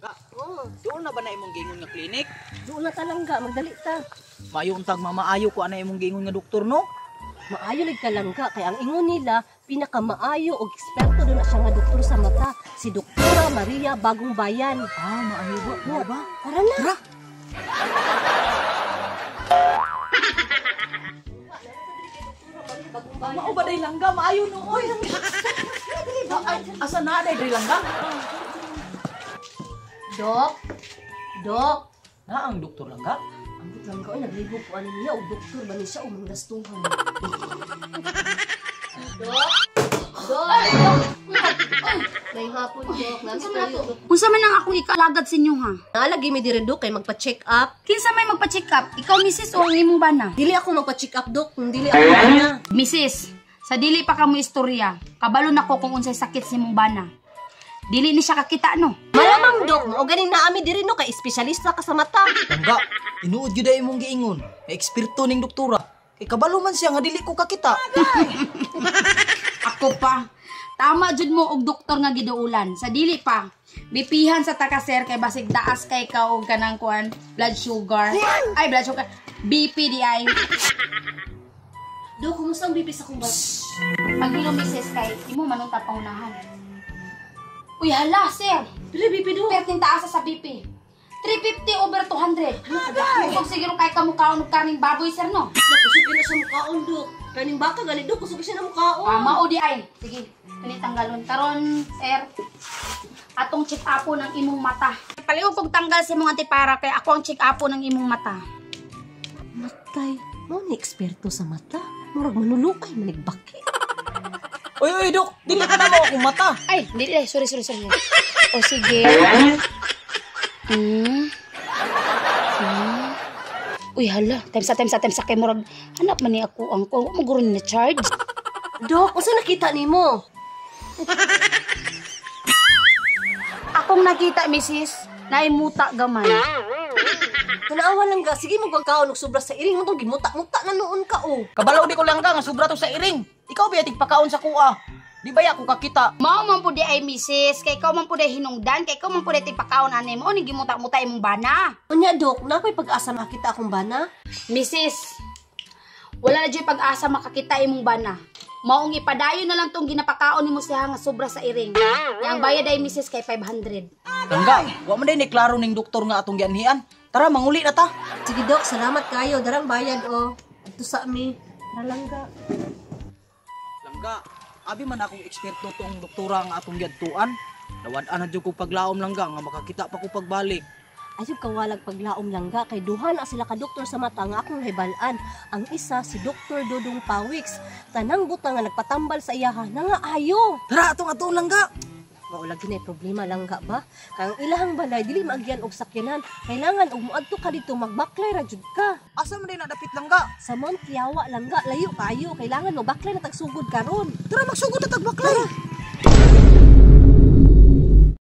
Oh, doon na ba na imong gingon nga klinik? doon na talangga, magdali ta. Maayo untag mamaayo ko ana imong gingon nga doktor no? Maayo lig talangga kay ang ingon nila pinakamaayo og eksperto doon na siya nga doktor sa mata, si Doktora Maria Bagong Bayan. Ah, maayo ba? Mo ba? Tara na. Tara. Mao ba day langga maayo no oy. Asa na day langga? Dok. Dok. Na ang doktor langga? Ang langga ay naglibog ko ano niya og doktor ba ni siya o manggastuhan. Dok. Dok. May hapon, Dok. Nasa tayo, Dok. Unsa man ang akong ikalagad sa inyo ha? Nalagi mi dire, Dok, kay magpa-check up. Kinsa may magpa-check up? Ikaw misis o ang imong bana? Dili ako magpa-check up, Dok. Dili ako na. Misis, sa dili pa kamo istorya, kabalo nako kung unsay sakit sa imong bana. Dili ni siya kakita no. Malamang, Dok, o ganin na ami dire no kay espesyalista ka sa mata. Langga, inuod gyud ay imong giingon. Eksperto ning doktora. Kay kabalo man siya nga dili ko kakita. Ako pa. Tama jud mo og doktor nga giduulan. Sa dili pa. Bipihan sa takaser kay basig daas kay ka og kanang kuan blood sugar. Ay blood sugar. BP di ay. Dok, kumusta ang bibis akong ba? Paghilo misis kay imo manunta pangunahan. Uy hala sir. Dili, BP, Dok. Pertin taasa sa BP. 350 over 200. Kung siguro kay kamukhaon og karning baboy sir no. Nakusugin na sa mukhaon, Dok. Kaning baka gali, Dok, kusugin siya na mukhaon. Mao di ay. Sige, pinitanggalon. Karon sir, atong check upo ng imong mata. Paliw kog tanggal sa imong antipara kay ako ang check upo ng imong mata. Matay, mo ni eksperto sa mata. Murag manulukay, manigbaki. Oy, dok, dili ka na mo akong mata. Ay, dili ay, sorry. O sige. Uy, hala. Time sa kay murag hanap man ni ako ang ko. Mo guro ni na charge. Dok, unsa nakita nimo? Akong nakita, misis, naimuta gamay. Tanawa lang ga, sige magwagkaon og sobra sa iring mo tong gimuta-muta na noon ka o. Kabalaw di ko lang nga sobra to sa iring. Ikaw ba tigpakaon sa kuha? Di ba ya ko kakita? Mao man pud ay misis, kay ikaw man pud ay hinungdan, kay ikaw man pud ay tipakaon anay mo ni gimuta-muta imong bana. Unya, Dok, napay pag-asa makita akong bana? Misis, wala na dyan pag-asa makakita imong bana. Maong ipadayon na lang tong ginapakaon nimo siya nga sobra sa iring. Yang bayad ay misis kay 500. Langga, wa man day ni klaro ning doktor nga atong gianhian. Tara, manguli na ta. Sige, Dok, salamat kayo. Darang bayad o. Ito sa mi. Nalangga. Langga, abi man akong eksperto tong doktora nga atong giadtuan. Nawad-an na jud ko paglaom langga nga makakita pa ko pagbalik. Ayun kawalag paglaom langga kay duha na sila ka doktor sa mata nga akong hibalaan. Ang isa si Dr. Dodong Pawix. Tanang butang nga nagpatambal sa iyaha na nga ayo. Tara, atong langga. Maulag ginay problema langga ba? Kang ilahang balay dili maagyan og sakyanan. Kailangan og muadto ka dito magbaklay ra jud ka. Asa man day nadapit langga? Sa Mount Kiawa langga layo kayo. Kailangan mo baklay na tagsugod karon. Tara, magsugod na tagbaklay.